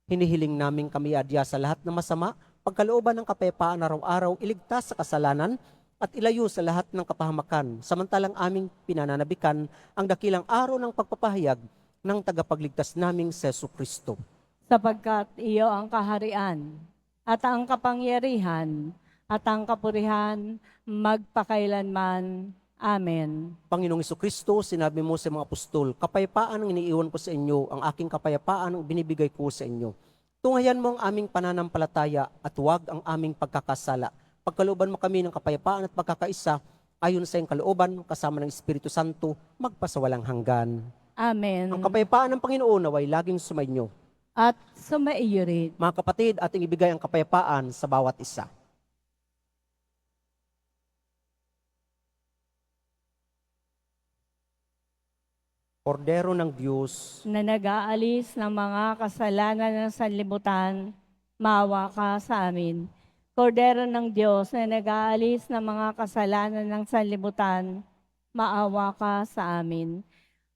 [SPEAKER 2] Hinihiling namin kami adya sa lahat ng masama, pagkalooban ng kapayapaan araw-araw, iligtas sa kasalanan, at ilayo sa lahat ng kapahamakan, samantalang aming pinananabikan ang dakilang araw ng pagpapahayag ng tagapagligtas naming Sesu Kristo.
[SPEAKER 3] Sapagkat iyo ang kaharian, at ang kapangyarihan, at ang kapurihan, magpakailanman. Amen.
[SPEAKER 2] Panginoong Kristo, sinabi mo sa mga apostol, kapayapaan ang iniiwan ko sa inyo, ang aking kapayapaan ang binibigay ko sa inyo. Tunghayan mo ang aming pananampalataya at huwag ang aming pagkakasala. Pagkalooban mo kami ng kapayapaan at pagkakaisa, ayon sa iyong kalooban, kasama ng Espiritu Santo, magpasawalang hanggan.
[SPEAKER 3] Amen.
[SPEAKER 2] Ang kapayapaan ng Panginoon naway laging sumainyo.
[SPEAKER 3] At sumaiyo rin.
[SPEAKER 2] Mga kapatid, ating ibigay ang kapayapaan sa bawat isa. Kordero ng Diyos,
[SPEAKER 3] Na nag-aalis ng mga kasalanan ng sanlibutan, maawa ka sa amin. Kordero ng Diyos na nag-aalis ng mga kasalanan ng sanlibutan, maawa ka sa amin.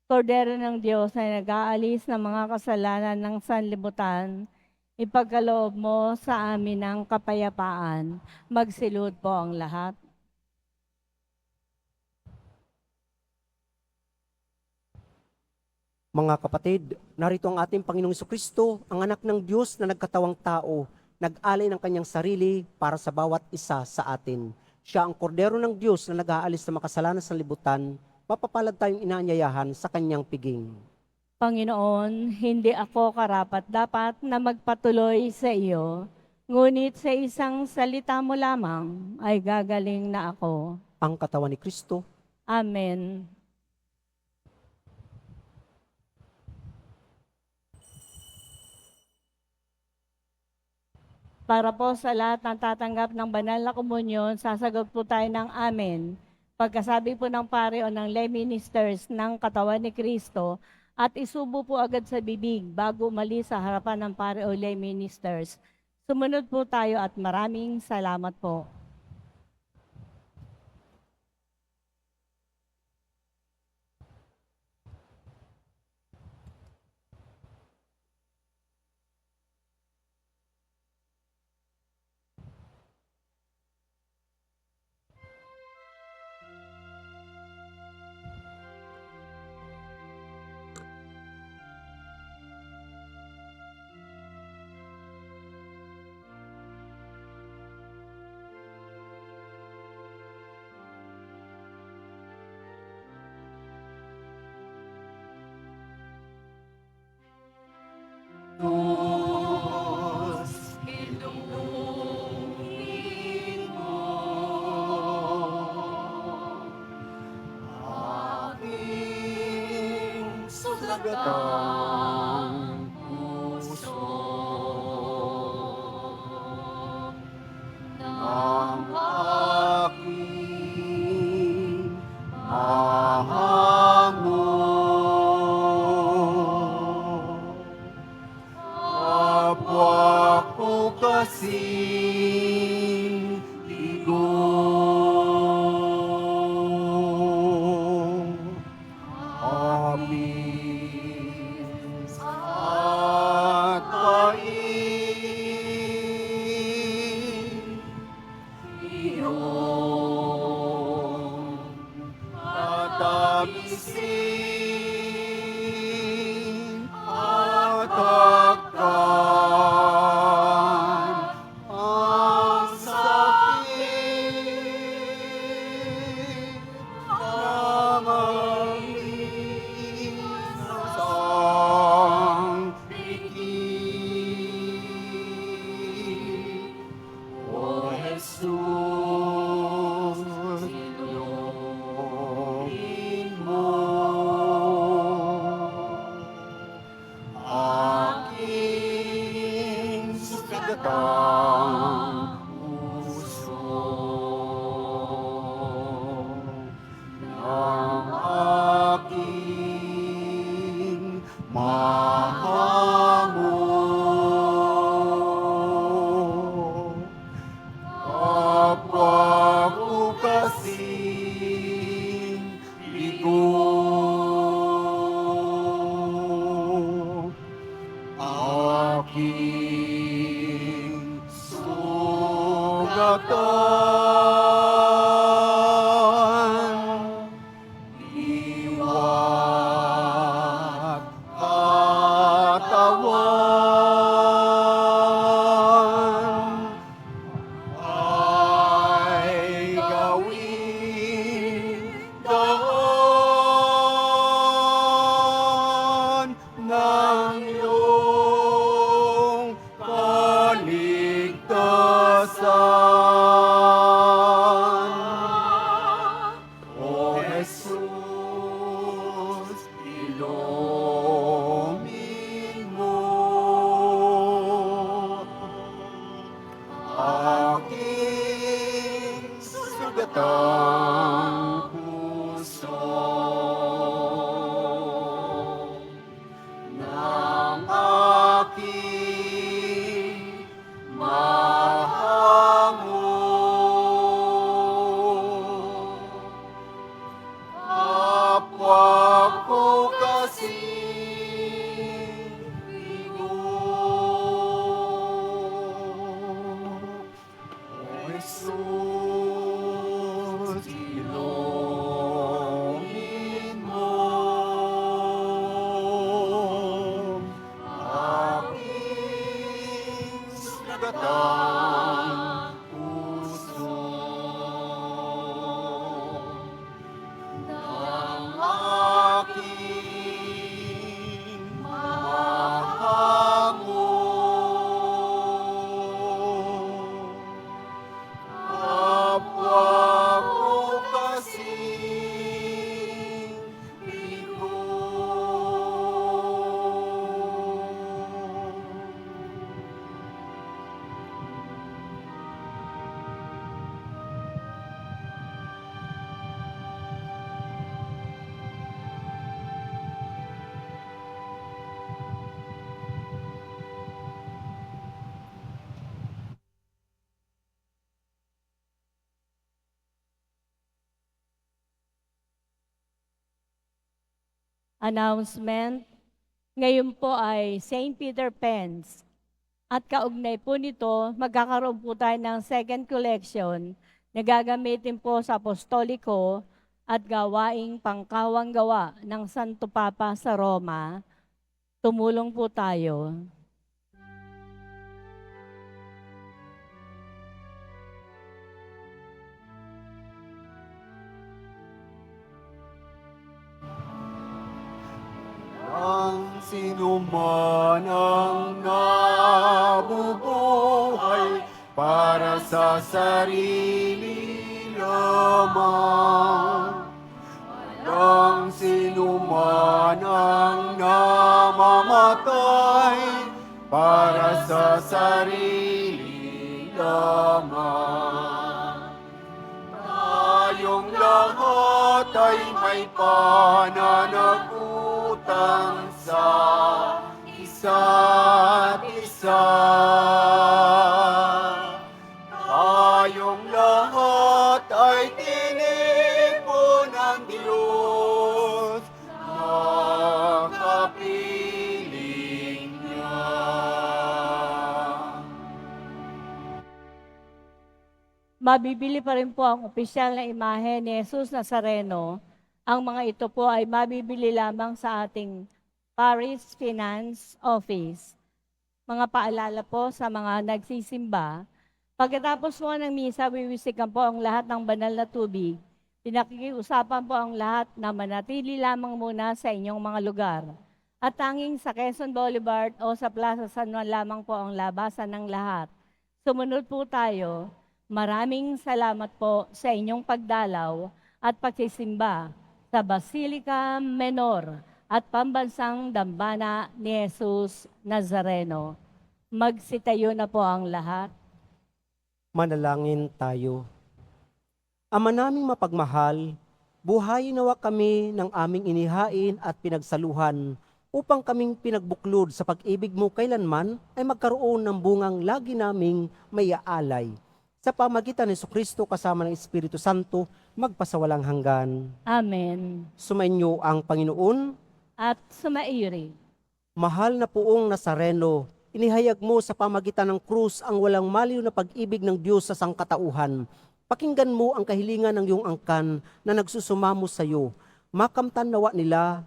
[SPEAKER 3] Kordero ng Diyos na nag-aalis ng mga kasalanan ng sanlibutan, ipagkaloob mo sa amin ang kapayapaan. Magsilud po ang lahat.
[SPEAKER 2] mga kapatid, narito ang ating Panginoong Kristo, ang anak ng Diyos na nagkatawang tao, nag-alay ng kanyang sarili para sa bawat isa sa atin. Siya ang kordero ng Diyos na nag-aalis ng makasalanan sa libutan, mapapalad tayong inaanyayahan sa kanyang piging.
[SPEAKER 3] Panginoon, hindi ako karapat-dapat na magpatuloy sa iyo, ngunit sa isang salita mo lamang ay gagaling na ako.
[SPEAKER 2] Ang katawan ni Kristo,
[SPEAKER 3] Amen. Para po sa lahat ng tatanggap ng banal na komunyon, sasagot po tayo ng amen. Pagkasabi po ng pare o ng lay ministers ng katawan ni Kristo, at isubo po agad sa bibig bago umalis sa harapan ng pare o lay ministers. Sumunod po tayo at maraming salamat po.
[SPEAKER 1] Sagatang puso ng aking mahango. Kapwa ko kasing ligon. aking sugatang puso ng aking mahango. Kapwa ko kasing bigo, aking sugatan, liwat katawan, ay gawin daan ng iyong kaligtasan. O Jesus, ilongin mo aking sugatang puso ng aking mahango. Kapwa ko kasing bigo, O Jesus, ilongin mo aking sugatang puso ng aking mahango. Kapwa ko kasing bigo.
[SPEAKER 3] Announcement. Ngayon po ay St. Peter Pence. At kaugnay po nito, magkakaroon po tayo ng second collection na gagamitin po sa apostoliko at gawaing pangkawang gawa ng Santo Papa sa Roma. Tumulong po tayo.
[SPEAKER 1] Ang sinuman ang nabubuhay para sa sarili lamang. Ang sinuman ang namamatay para sa sarili lamang. Tayong lahat ay may pananagutan sa isa't isa. Tayong lahat ay tinipo ng Diyos na kapiling niya.
[SPEAKER 3] Mabibili pa rin po ang opisyal na imahe ni Jesus Nazareno. Ang mga ito po ay mabibili lamang sa ating Parish Finance Office. Mga paalala po sa mga nagsisimba. Pagkatapos po ng misa, wiwisikan po ang lahat ng banal na tubig. Pinakikiusapan po ang lahat na manatili lamang muna sa inyong mga lugar. At tanging sa Quezon Boulevard o sa Plaza San Juan lamang po ang labasan ng lahat. Sumunod po tayo. Maraming salamat po sa inyong pagdalaw at pagsisimba sa Basilica Menor at pambansang dambana ni Jesus Nazareno. Magsitayo na po ang lahat.
[SPEAKER 2] Manalangin tayo. Ama naming mapagmahal, buhayin nawa kami ng aming inihain at pinagsaluhan upang kaming pinagbuklod sa pag-ibig mo kailanman ay magkaroon ng bungang lagi naming maiaalay. Sa pamagitan ni Jesucristo kasama ng Espiritu Santo, magpasawalang hanggan.
[SPEAKER 3] Amen.
[SPEAKER 2] Sumainyo ang Panginoon.
[SPEAKER 3] At sumaiyo rin.
[SPEAKER 2] Mahal na Poong Nazareno, inihayag mo sa pamagitan ng krus ang walang maliw na pag-ibig ng Diyos sa sangkatauhan. Pakinggan mo ang kahilingan ng iyong angkan na nagsusumamo sa iyo. Makamtan nawa nila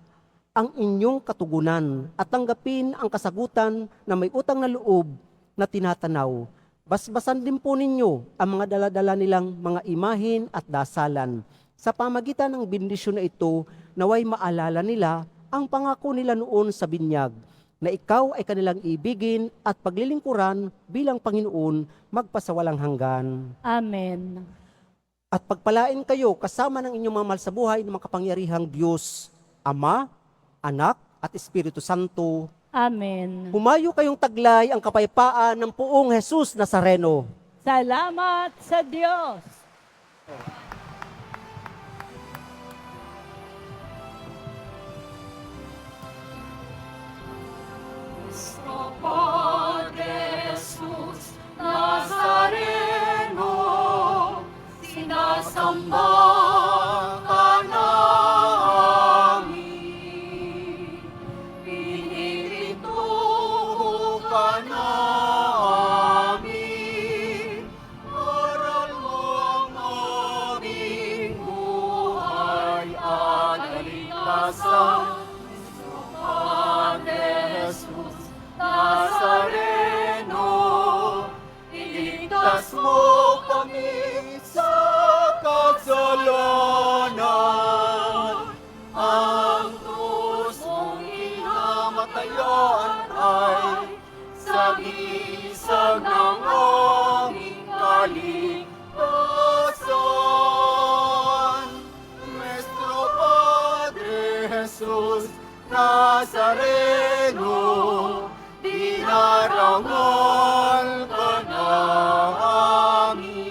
[SPEAKER 2] ang inyong katugunan at tanggapin ang kasagutan na may utang na loob na tinatanaw. Basbasan din po ninyo ang mga daladala nilang mga imahin at dasalan. Sa pamagitan ng bendisyon na ito, naway maalala nila ang pangako nila noon sa binyag, na ikaw ay kanilang ibigin at paglilingkuran bilang Panginoon magpasawalang hanggan.
[SPEAKER 3] Amen.
[SPEAKER 2] At pagpalain kayo kasama ng inyong mga mahal sa buhay ng makapangyarihang Diyos, Ama, Anak, at Espiritu Santo.
[SPEAKER 3] Amen.
[SPEAKER 2] Humayo kayong taglay ang kapayapaan ng Poong Jesus Nazareno.
[SPEAKER 3] Salamat sa Diyos.
[SPEAKER 1] Padre Jesus Nazareno, sinasamba ka namin, pinirito ka namin, aral mo ang aming buhay at kaligtasan. Padre Jesus Nazareno, iligtas mo kami sa kasalanan. Ang krus mong inamatayan ay sagisag ng aming kaligtasan. Nuestro Padre Jesus Nazareno, dinarangal ka namin.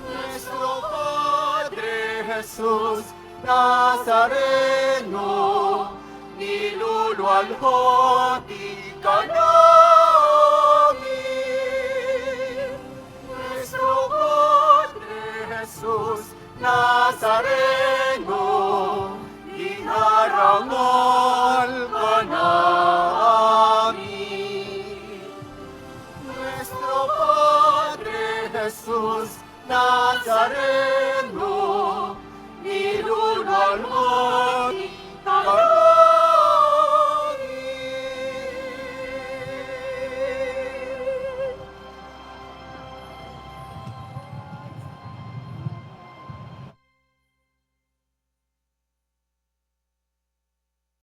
[SPEAKER 1] Nuestro Padre Jesus Nazareno, niluluwalhati ka namin. Nuestro Padre Jesus Nazareno, dinarangal ka namin. Nuestro Padre Jesus Nazareno, niluluwalhati